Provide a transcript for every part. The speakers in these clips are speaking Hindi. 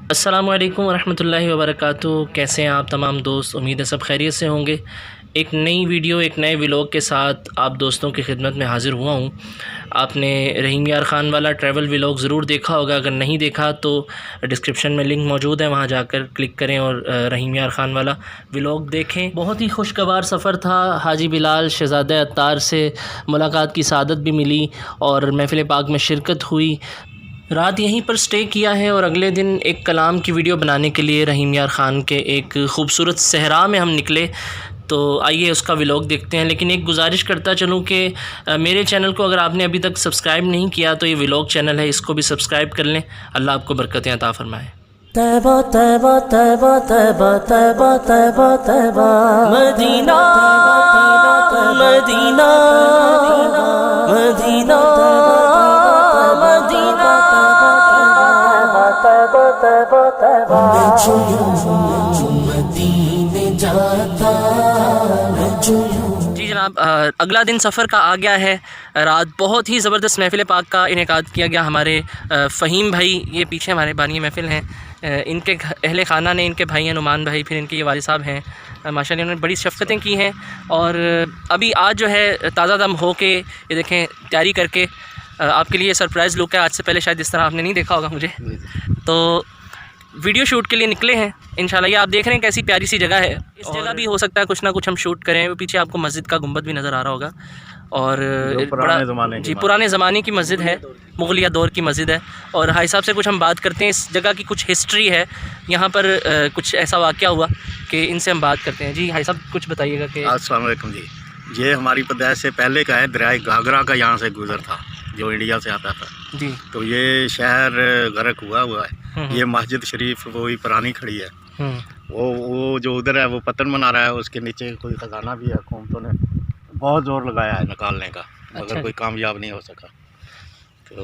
अस्सलामुअलैकुम वरहमतुल्लाहि वबरकातुहू। कैसे हैं आप तमाम दोस्त? उम्मीद है सब खैरियत से होंगे। एक नई वीडियो, एक नए व्लॉग के साथ आप दोस्तों की खिदमत में हाज़िर हुआ हूँ। आपने रहीम यार ख़ान वाला ट्रैवल व्लॉग ज़रूर देखा होगा। अगर नहीं देखा तो डिस्क्रिप्शन में लिंक मौजूद है, वहाँ जाकर क्लिक करें और रहीम यार ख़ान वाला व्लॉग देखें। बहुत ही खुशगवार सफ़र था। हाजी बिलाल शहज़ादा अत्तार से मुलाकात की सआदत भी मिली और महफ़िल पाक में शिरकत हुई। रात यहीं पर स्टे किया है और अगले दिन एक कलाम की वीडियो बनाने के लिए रहीम यार ख़ान के एक खूबसूरत सहरा में हम निकले। तो आइए उसका व्लॉग देखते हैं। लेकिन एक गुजारिश करता चलूँ कि मेरे चैनल को अगर आपने अभी तक सब्सक्राइब नहीं किया तो ये व्लॉग चैनल है, इसको भी सब्सक्राइब कर लें। अल्लाह आपको बरकतें अता फ़रमाए। तैबा तैबा तैबा तैबा तैबा तैबा तैबा मदीना मदीना मदीना मदीना तैबा तैबा तैबा मदीने जाता जी जनाब, अगला दिन सफ़र का आ गया है। रात बहुत ही ज़बरदस्त महफ़िल पाक का इनेकाद किया गया। हमारे फ़हीम भाई, ये पीछे हमारे बानी महफ़िल हैं, इनके अहले ख़ाना ने, इनके भाई हैं नुमान भाई, फिर इनके ये वालिद साहब हैं, माशाअल्लाह इन्होंने बड़ी शफ़क़तें की हैं। और अभी आज जो है ताज़ा दम हो के ये देखें तैयारी करके आपके लिए सरप्राइज़ लुक है। आज से पहले शायद इस तरह आपने नहीं देखा होगा मुझे, तो वीडियो शूट के लिए निकले हैं इंशाल्लाह। ये आप देख रहे हैं कैसी प्यारी सी जगह है। इस जगह भी हो सकता है कुछ ना कुछ हम शूट करें। पीछे आपको मस्जिद का गुंबद भी नज़र आ रहा होगा और पुराने ज़माने की मस्जिद है, मुग़लिया दौर की मस्जिद है। और भाई साहब से कुछ हम बात करते हैं। इस जगह की कुछ हिस्ट्री है, यहाँ पर कुछ ऐसा वाक़या हुआ कि इनसे हम बात करते हैं। जी भाई साहब कुछ बताइएगा कि। अस्सलाम वालेकुम जी, ये हमारी पैदाइश से पहले का है। दरिया घाघरा का यहाँ से गुजर था जो इंडिया से आता था जी। तो ये शहर गर्क हुआ है। ये मस्जिद शरीफ वही पुरानी खड़ी है। वो जो उधर है वो पतन बना रहा है, उसके नीचे कोई खजाना भी है। हुकूमतों ने बहुत ज़ोर लगाया है निकालने का, मगर कोई कामयाब नहीं हो सका। तो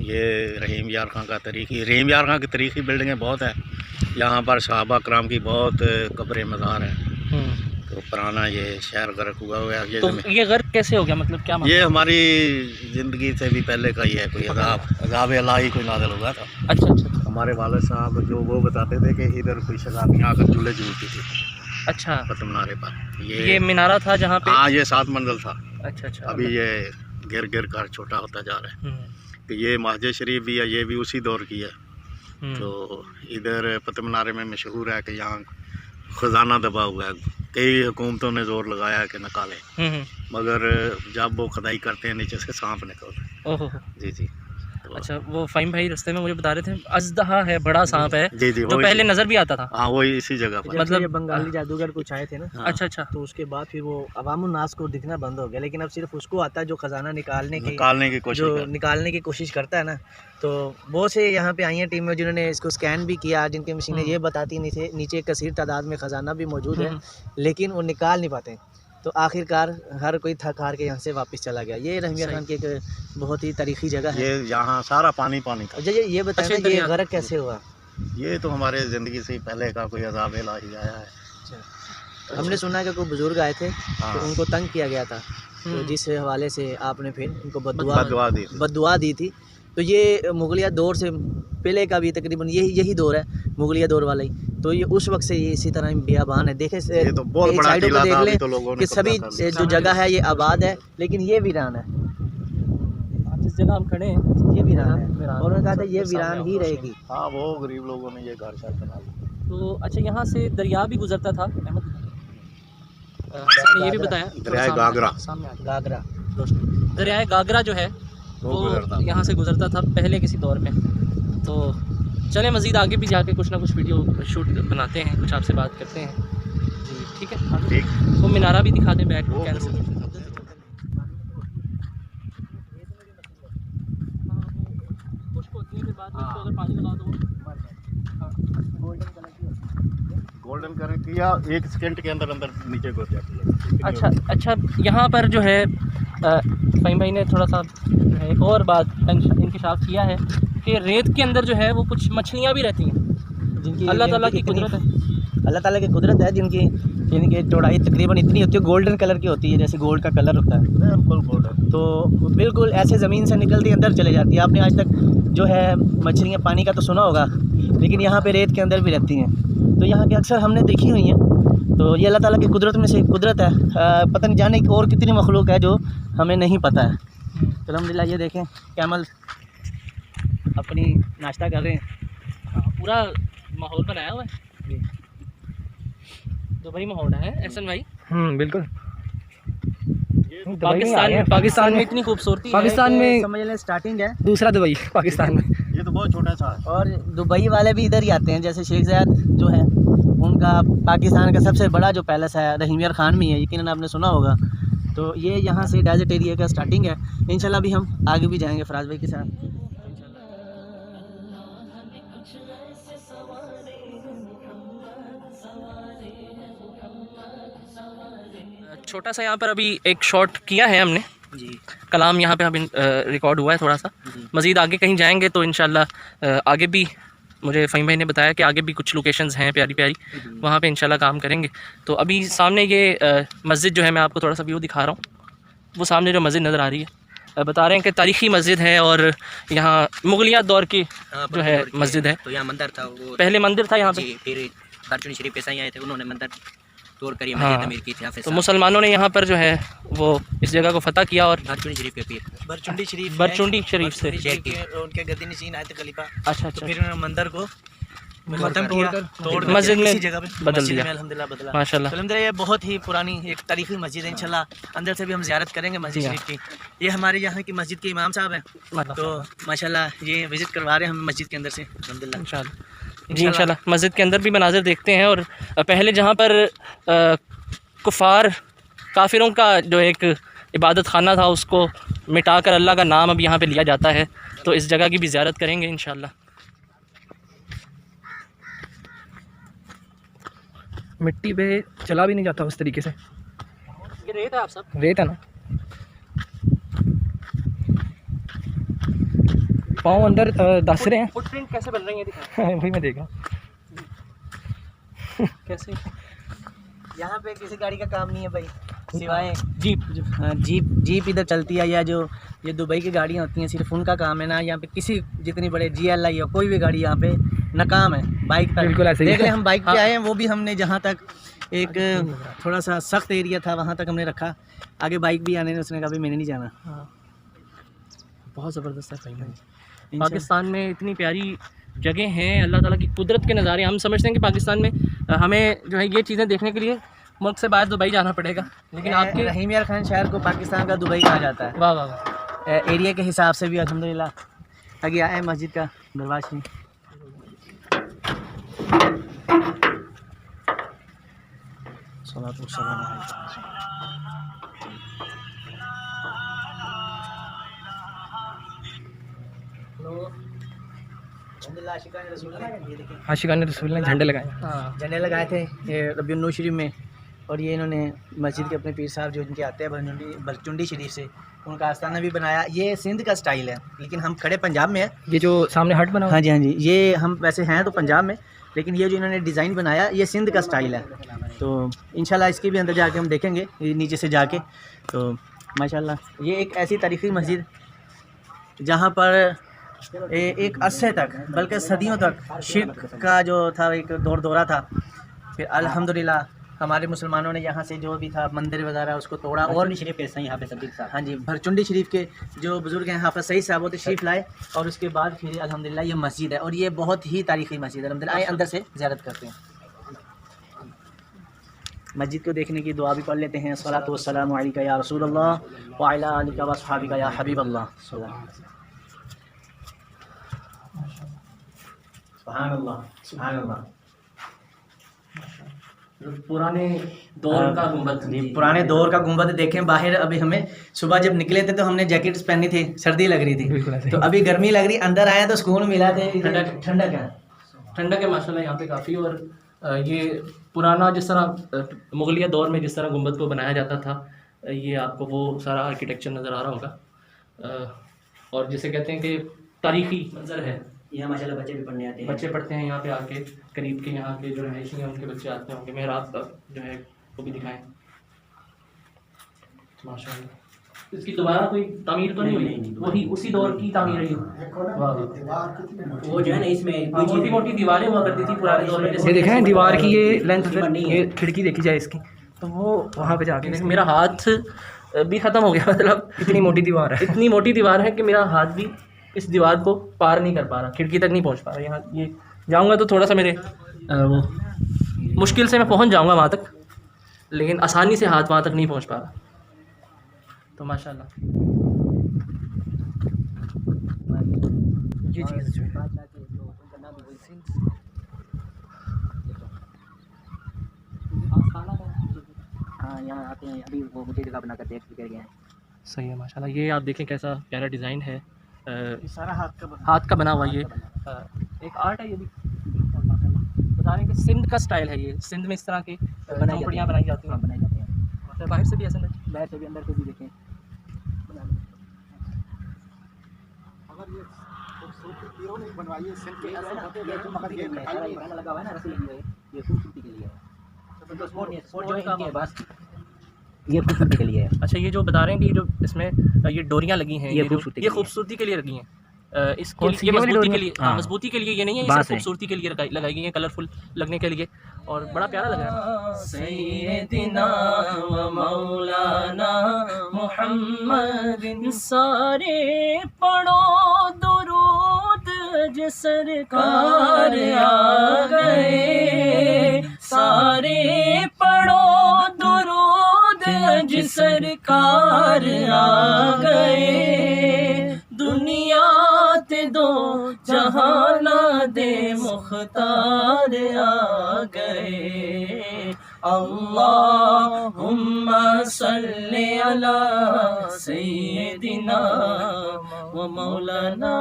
ये रहीम यार खान का रहीम यार खान की तारीखी बिल्डिंगें बहुत हैं। यहाँ पर सहाबा कराम की बहुत कब्रें मज़ार हैं। तो पुराना ये शहर गर्क हुआ है। तो ये गर्क कैसे हो गया, मतलब क्या ये हमारी ज़िंदगी से भी पहले का ही है। कोई अज़ाब इलाही कोई नाज़िल हुआ था। अच्छा। हमारे वालिद साहब जो वो बताते थे कि इधर कोई शराबियाँ आकर चूल्हे जलती थी। अच्छा, पतम मीनारे पर ये मीनारा था जहाँ पे। हाँ, ये 7 मंजिल था। अच्छा। अभी ये गिर गिर कर छोटा होता जा रहा है। तो ये मस्जिद शरीफ भी है, ये भी उसी दौर की है। तो इधर पतम मीनारे में मशहूर है कि यहाँ खजाना दबा हुआ है। कई हुकूमतों ने जोर लगाया है कि निकालें, मगर जब वो खुदाई करते हैं नीचे से सांप निकलता है। जी। तो अच्छा, वो फ़हीम भाई रास्ते में मुझे बता रहे थे अजदहा है, बड़ा सांप है जी, जो पहले नज़र भी आता था। हाँ, वही इसी जगह पर। मतलब ये बंगाली जादूगर कुछ आए थे ना। हाँ। अच्छा। तो उसके बाद फिर वो अवामुन नास को दिखना बंद हो गया, लेकिन अब सिर्फ उसको आता है जो खजाना निकालने की कोशिश करता है ना। तो बहुत से यहाँ पे आई हैं टीम में जिन्होंने इसको स्कैन भी किया, जिनकी मशीनें ये बताती नहीं थे नीचे एक कसीर तादाद में ख़जाना भी मौजूद है, लेकिन वो निकाल नहीं पाते। तो आखिरकार हर कोई थक हार के यहाँ से वापस चला गया। ये रहीम यार खान की एक बहुत ही तारीखी जगह है। ये यहाँ सारा पानी था। ये बताइए ये गर्क कैसे हुआ? ये तो हमारे ज़िंदगी से पहले का कोई अज़ाब इलाही आया है। अच्छा, हमने सुना है कि कोई बुजुर्ग आए थे तो उनको तंग किया गया था, तो जिस हवाले से आपने फिर उनको बद्दुआ दी थी। तो ये मुग़लिया दौर से पहले का भी तकरीबन यही दौर है, मुग़लिया दौर वाला ही। तो ये उस वक्त से ये इसी तरह बियाबान है। देखे तो बहुत बड़ा किला था, देख लें कि सभी जो जगह है ये आबाद है, लेकिन ये वीरान है। जिस जगह हम खड़े हैं ये वीरान है और उन्होंने कहा था ये वीरान ही रहेगी। हाँ, वो गरीब लोगों ने ये घर शायद बना लिया। तो अच्छा, यहाँ से दरिया भी गुजरता था अहमद ने ये भी बताया। दरिया घाघरा दरिया घाघरा जो है वो यहाँ से गुजरता था पहले किसी दौर में। तो चले मज़ीद आगे भी जाके कुछ ना कुछ वीडियो शूट बनाते हैं, कुछ आपसे बात करते हैं। जी ठीक है, वो मीनारा भी दिखा दें बैक कैमरे से। अगर पानी लगा दो गोल्डन कलर किया, 1 सेकंड के अंदर नीचे घुस जाती है। अच्छा, यहाँ पर जो है फ़हीम भाई ने थोड़ा सा एक और बात इंकशाफ किया है कि रेत के अंदर जो है वो कुछ मछलियाँ भी रहती हैं, जिनकी अल्लाह ताला की कुदरत है। अल्लाह ताला की कुदरत है, जिनकी चौड़ाई तकरीबन इतनी होती है, गोल्डन कलर की होती है, जैसे गोल्ड का कलर होता है। बिल्कुल गोल्डन। तो बिल्कुल ऐसे ज़मीन से निकलती अंदर चले जाती है। आपने आज तक जो है मछलियाँ पानी का तो सुना होगा, लेकिन यहाँ पे रेत के अंदर भी रहती हैं। तो यहाँ के अक्सर हमने देखी हुई हैं। तो ये अल्लाह ताला की कुदरत में से कुदरत है। पता नहीं जाने की और कितनी मखलूक है जो हमें नहीं पता है। तो अल्हम्दुलिल्लाह ये देखें कैमल अपनी नाश्ता कर रहे हैं। पूरा माहौल बनाया हुआ है, दुबई माहौल है एहसन भाई। बिल्कुल। पाकिस्तान में इतनी खूबसूरती, पाकिस्तान में समझ लें स्टार्टिंग है, दूसरा दुबई पाकिस्तान में। ये तो बहुत छोटा सा है। और दुबई वाले भी इधर ही आते हैं, जैसे शेख ज़ायद जो है उनका पाकिस्तान का सबसे बड़ा जो पैलेस है रहीम यार खान में है, यकीनन आपने सुना होगा। तो ये यहाँ से डेजर्ट एरिया का स्टार्टिंग है। इंशाल्लाह भी हम आगे भी जाएंगे फराज भाई के साथ। छोटा सा यहाँ पर अभी एक शॉट किया है हमने जी, कलाम यहाँ पे अभी रिकॉर्ड हुआ है थोड़ा सा। मज़ीद आगे कहीं जाएंगे तो इंशाल्लाह आगे भी, मुझे फ़हीम भाई ने बताया कि आगे भी कुछ लोकेशंस हैं प्यारी प्यारी, वहाँ पे इंशाल्लाह काम करेंगे। तो अभी सामने ये मस्जिद जो है, मैं आपको थोड़ा सा व्यू दिखा रहा हूँ। वो सामने जो मस्जिद नज़र आ रही है, बता रहे हैं कि तारीख़ी मस्जिद है और यहाँ मुगलिया दौर की जो है मस्जिद है। तो यहाँ मंदिर था, वो पहले मंदिर था यहाँ पे, फिर बरचुनी शरीफ के साईं आए थे, उन्होंने मंदिर तोड़ कर हाँ, तो मुसलमानों ने यहाँ पर जो है वो इस जगह को फतह किया और बरचुंडी शरीफ के पीर बरचुंडी शरीफ से उनके गद्दी नशीन आए थे खलीफा। अच्छा, फिर उन्होंने मंदिर को खत्म किया, तोड़ मस्जिद में जगह पे बदल दिया। अल्हम्दुलिल्लाह बदला माशाल्लाह। अल्हम्दुलिल्लाह ये बहुत ही पुरानी एक तारीखी मस्जिद है। इंशाल्लाह अंदर से भी हम ज़ियारत करेंगे मस्जिद शरीफ की। ये हमारे यहाँ की मस्जिद के इमाम साहब हैं, तो माशाल्लाह ये विज़िट करवा रहे हैं हम मस्जिद के अंदर से अल्हम्दुलिल्लाह। इंशाल्लाह जी, इंशाल्लाह मस्जिद के अंदर भी मनाज़िर देखते हैं। और पहले जहाँ पर कुफ़ार काफिरों का जो एक इबादत खाना था उसको मिटाकर अल्लाह का नाम अब यहाँ पे लिया जाता है, तो इस जगह की भी ज़ियारत करेंगे इंशाल्लाह। मिट्टी पे चला भी नहीं जाता उस तरीके से। ये रेत है, आप सब रेत है ना, पाँव अंदर दस रहे हैं। फुटप्रिंट कैसे बन रही है दिखा वही मैं देख रहा हूँ कैसे। यहाँ पे किसी गाड़ी का काम नहीं है भाई, सिवाय जीप इधर चलती है, या जो ये दुबई की गाड़ियाँ होती हैं सिर्फ उनका काम है ना। यहाँ पे किसी जितनी बड़े GLI या कोई भी गाड़ी यहाँ पे नाकाम है। बाइक तक बिल्कुल ऐसे देख ले, हम बाइक पे आए हैं, वो भी हमने जहाँ तक एक थोड़ा सा सख्त एरिया था वहाँ तक हमने रखा, आगे बाइक भी आने ने उसने कहा मैंने नहीं जाना। बहुत ज़बरदस्त है भाई। पाकिस्तान में इतनी प्यारी जगह हैं, अल्लाह ताला की कुदरत के नज़ारे। हम समझते हैं कि पाकिस्तान में हमें जो है ये चीज़ें देखने के लिए मुल्क से बाहर दुबई जाना पड़ेगा, लेकिन आपके रहीम यार खान शहर को पाकिस्तान का दुबई कहा जाता है। वाह वाह वाह। एरिया के हिसाब से भी अल्हम्दुलिल्लाह। आगे आए मस्जिद का दरवाज़ा नहीं। आशिकान रसूल ने झंडे लगाए, झंडे लगाए थे ये रबीउन नूर शरीफ में। और ये इन्होंने मस्जिद के अपने पीर साहब जो इनके आते हैं बरचुंडी शरीफ से, उनका आस्थाना भी बनाया। ये सिंध का स्टाइल है, लेकिन हम खड़े पंजाब में हैं। ये जो सामने हट बना, हाँ जी हाँ जी, ये हम वैसे हैं तो पंजाब में, लेकिन ये जो इन्होंने डिज़ाइन बनाया ये सिंध का स्टाइल है। तो इंशाल्लाह इसके भी अंदर जाके हम देखेंगे नीचे से जाके। तो माशाल्लाह ये एक ऐसी तारीख़ी मस्जिद जहाँ पर एक अरसे तक बल्कि सदियों तक शिर्क का जो था एक दौरा था। फिर अल्हम्दुलिल्लाह हमारे मुसलमानों ने यहाँ से जो भी था मंदिर वगैरह उसको तोड़ा। और शरीफ के यहाँ पे सभी, हाँ जी, भरचुंडी शरीफ के जो बुज़ुर्ग हैं हाफ़िज़ सईद साहब वो तशरीफ़ लाए, और उसके बाद फिर अल्हम्दुलिल्लाह ये मस्जिद है। और ये बहुत ही तारीख़ी मस्जिद है अल्हम्दुलिल्लाह। आए अंदर से ज़ियारत करते हैं, मस्जिद को देखने की दुआ भी पढ़ लेते हैं। सलातो वस्सलामु अलैका या रसूलल्लाह व अला आलिका व अस्हाबिका या हबीबल्लाह। सुभानअल्लाह सुभानअल्लाह। पुराने दौर का गुंबद, पुराने दौर का गुंबद देखें बाहर। अभी हमें सुबह जब निकले थे तो हमने जैकेट्स पहनी थी, सर्दी लग रही थी, तो अभी गर्मी लग रही, अंदर आया तो सुकून मिला थे, ठंडक है माशाल्लाह यहाँ पे काफ़ी। और ये पुराना जिस तरह मुगलिया दौर में जिस तरह गुंबद को बनाया जाता था, ये आपको वो सारा आर्किटेक्चर नज़र आ रहा होगा। और जिसे कहते हैं कि तारीख़ी मंजर है। यहाँ माशाल्लाह बच्चे भी पढ़ने आते हैं, बच्चे पढ़ते हैं यहाँ पे आके, करीब के यहाँ के जो रहायशी हैं उनके बच्चे आते होंगे। मेहराब का जो है वो भी दिखाएं माशाल्लाह। इसकी दोबारा कोई तामीर तो नहीं हुई, वही उसी दौर की तामीर रही। वो जो है ना इसमें मोटी मोटी दीवारें हुआ करती थी पुराने दौर में। ये देखें दीवार की ये लेंथ, ये खिड़की देखी जाए इसकी तो वो वहाँ पे जाके देखें मेरा हाथ भी ख़त्म हो गया, मतलब इतनी मोटी दीवार है, इतनी मोटी दीवार है कि मेरा हाथ भी इस दीवार को पार नहीं कर पा रहा, खिड़की तक नहीं पहुँच पा रहा। यहाँ ये जाऊँगा तो थोड़ा सा मेरे वो मुश्किल से मैं पहुँच जाऊँगा वहाँ तक, लेकिन आसानी से हाथ वहाँ तक नहीं पहुँच पा रहा। तो माशाल्लाह ये चीज़ जो है हाँ यहाँ आते हैं, अभी वो मुझे जगह बना कर देख कर गए हैं। सही है माशाल्लाह। ये आप देखें कैसा प्यारा डिज़ाइन है, सारा हाथ का बना हुआ ये एक आर्ट है। ये भी बता रहे हैं कि सिंध का स्टाइल है, ये सिंध में इस तरह की झोंपड़ियाँ बनाई जाती हैं। बनाए जाते हैं, बाहर से भी ऐसा है, बाहर से भी अंदर से भी देखें। लगा हुआ है ना रस्सी लगी हुई है, ये खूबसूरती के लिए है, बस ये खूबसूरती के लिए है। अच्छा ये जो बता रहे हैं कि जो इसमें ये डोरियाँ लगी हैं, ये खूबसूरती के लिए लगी हैं, इसके लिए मजबूती के लिए, हाँ मजबूती के लिए ये नहीं है, ये खूबसूरती के लिए लगाई गई है, कलरफुल लगने के लिए, और बड़ा प्यारा लग रहा है। सैयदना व मौलाना मुहम्मद सारे पढ़ो दुरूद ज सरकार आ गए, सारे पढ़ो दुरूद ज सरकार आ गए, दुनिया ते दो जहाना दे मुख्तार आ गए। अल्लाहुम्मा सल्ली अला सय्यदिना व मौलाना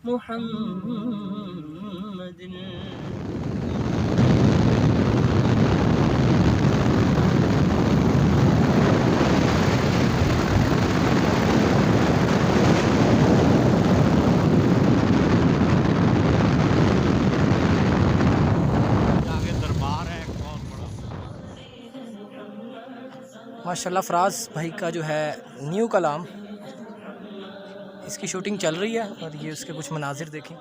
मुहम्मदिन। माशाल्लाह फराज भाई का जो है न्यू कलाम, इसकी शूटिंग चल रही है और ये उसके कुछ मनाजिर देखें।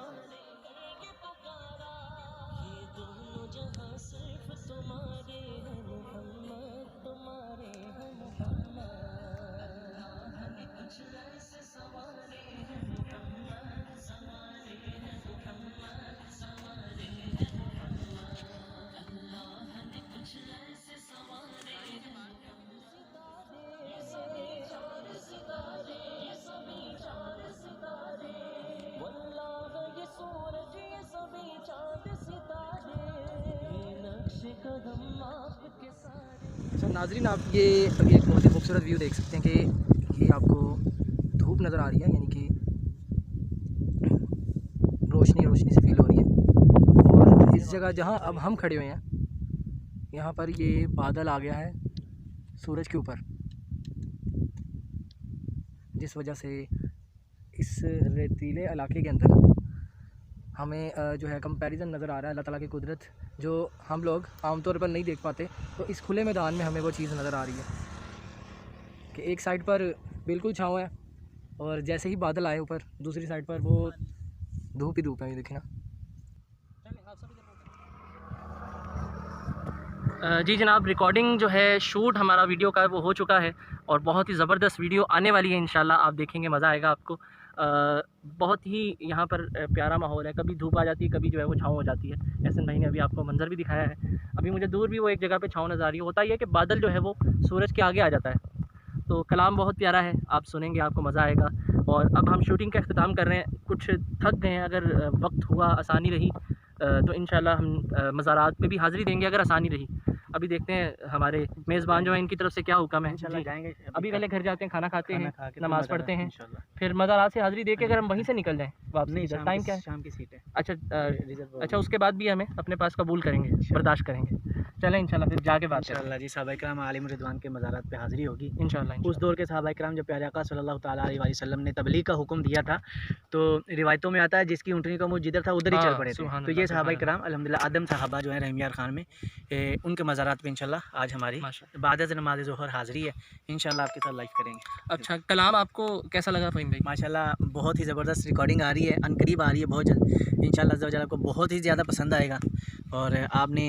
अच्छा नाजरीन, आप ये अभी एक बहुत ही खूबसूरत व्यू देख सकते हैं कि ये आपको धूप नज़र आ रही है, यानी कि रोशनी रोशनी से फील हो रही है। और इस जगह जहाँ अब हम खड़े हुए हैं, यहाँ पर ये बादल आ गया है सूरज के ऊपर, जिस वजह से इस रेतीले इलाके के अंदर हमें जो है कंपैरिजन नज़र आ रहा है अल्लाह ताला की कुदरत, जो हम लोग आमतौर पर नहीं देख पाते। तो इस खुले मैदान में हमें वो चीज़ नज़र आ रही है कि एक साइड पर बिल्कुल छाँव है और जैसे ही बादल आए ऊपर, दूसरी साइड पर वो धूप ही धूप है। ये देखें ना। जी जनाब, रिकॉर्डिंग जो है, शूट हमारा वीडियो का वो हो चुका है और बहुत ही ज़बरदस्त वीडियो आने वाली है इंशाल्लाह। आप देखेंगे, मज़ा आएगा आपको। बहुत ही यहाँ पर प्यारा माहौल है, कभी धूप आ जाती है, कभी जो है वो छाँव हो जाती है। एहसन भाई ने अभी आपको मंजर भी दिखाया है। अभी मुझे दूर भी वो एक जगह पे छाँव नज़र आ रही है। होता ही है कि बादल जो है वो सूरज के आगे आ जाता है। तो कलाम बहुत प्यारा है, आप सुनेंगे आपको मज़ा आएगा। और अब हम शूटिंग का अख्ताम कर रहे हैं, कुछ थक गए हैं, अगर वक्त हुआ, आसानी रही तो इंशाल्लाह हम मज़ारात पे भी हाज़िरी देंगे अगर आसानी रही। अभी देखते हैं हमारे मेज़बान जो है इनकी तरफ से क्या हुक्म है। इंशाल्लाह जाएंगे। अभी पहले घर जाते हैं, खाना खाते हैं, नमाज़ पढ़ते हैं, फिर मज़ारात से हाज़िरी दे के अगर हम वहीं से निकल जाएँ वापसी। टाइम क्या है? शाम की सीट है। अच्छा, उसके बाद भी हमें अपने पास कबूल करेंगे, बर्दाश्त करेंगे। चलें इंशाल्लाह फिर जाके बात करें इंशाल्लाह जी। सहाबा किराम आलिम रिदवान के मज़ारात पे हाज़िरी होगी इंशाल्लाह। उस दौर के सहाबा किराम जब प्यारे आका सल्लल्लाहु ताला अलैहि वसल्लम ने तबलीग का हुक्म दिया था, तो रिवायतों में आता है जिसकी ऊँटनी का मुँह जिधर था उधर ही चल पड़े थे। तो ये सहाबा किराम अल्हम्दुलिल्लाह आदम सहाबा जो है रहमियार खान में, उनके मज़ारात पे इंशाल्लाह आज हमारी बाद नमाज़ ज़ोहर हाज़िरी है। इंशाल्लाह आपके साथ लाइव करेंगे। अच्छा, कलाम आपको कैसा लगा फ़हीम भाई? माशाल्लाह बहुत ही ज़बरदस्त रिकॉर्डिंग आ रही है, अनकरीब आ रही है बहुत जल्द इंशाल्लाह अज़्ज़ा व जल। आपको बहुत ही ज़्यादा पसंद आएगा और आपने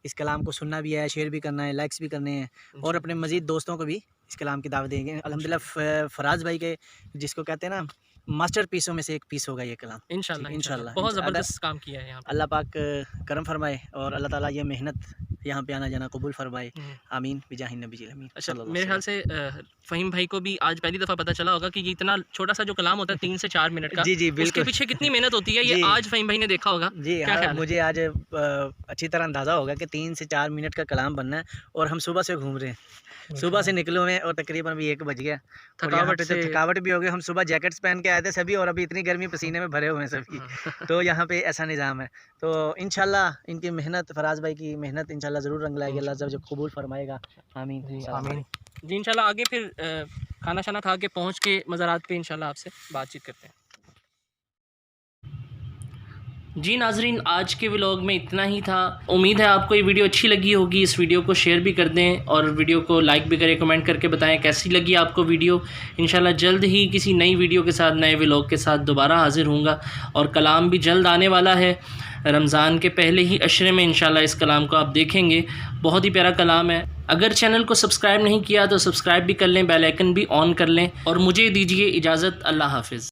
इस कलाम को सुनना भी है, शेयर भी करना है, लाइक्स भी करने हैं और अपने मज़ीद दोस्तों को भी इस कलाम की दावत देंगे। अल्हम्दुलिल्लाह फराज भाई के जिसको कहते हैं ना मास्टर पीसों में से एक पीस होगा ये कलाम इंशाल्लाह। बहुत ज़बरदस्त काम किया है यहाँ पे। अल्लाह पाक करम फरमाए और अल्लाह ताला ये मेहनत यहाँ पे आना जाना कबूल फरमाए, आमीन बिजाहि नबी अमीन। अच्छा, मेरे ख्याल से फ़हीम भाई को भी आज पहली दफ़ा पता चला होगा कि ये इतना छोटा सा जो कलाम होता है 3 से 4 मिनट का, जी जी बिल्कुल, उसके पीछे कितनी मेहनत होती है ये आज फ़हीम भाई ने देखा होगा। जी हाँ, मुझे आज अच्छी तरह अंदाज़ा होगा कि 3 से 4 मिनट का कलाम बनना है और हम सुबह से घूम रहे हैं, सुबह से निकले हुए हैं और तकरीबन अभी 1 बज गया। थकावट भी हो गई। हम सुबह जैकेट्स पहन के आए थे सभी और अभी इतनी गर्मी पसीने में भरे हुए हैं सभी। तो यहाँ पे ऐसा निज़ाम है। तो इंशाल्लाह इनकी मेहनत, फराज भाई की मेहनत इंशाल्लाह ज़रूर रंग लाएगी, अल्लाह जब कबूल फरमाएगा। आमीन आमीन जी। इंशाल्लाह आगे फिर खाना शाना खा के पहुँच के मज़ारात पे इंशाल्लाह आपसे बातचीत करते हैं। जी नाजरीन, आज के व्लॉग में इतना ही था। उम्मीद है आपको ये वीडियो अच्छी लगी होगी। इस वीडियो को शेयर भी कर दें और वीडियो को लाइक भी करें, कमेंट करके बताएं कैसी लगी आपको वीडियो। इंशाल्लाह जल्द ही किसी नई वीडियो के साथ, नए व्लॉग के साथ दोबारा हाज़िर होऊंगा और कलाम भी जल्द आने वाला है। रमज़ान के पहले ही अशरे में इंशाल्लाह इस कलाम को आप देखेंगे। बहुत ही प्यारा कलाम है। अगर चैनल को सब्सक्राइब नहीं किया तो सब्सक्राइब भी कर लें, बेल आइकन भी ऑन कर लें और मुझे दीजिए इजाज़त। अल्लाह हाफ़िज़।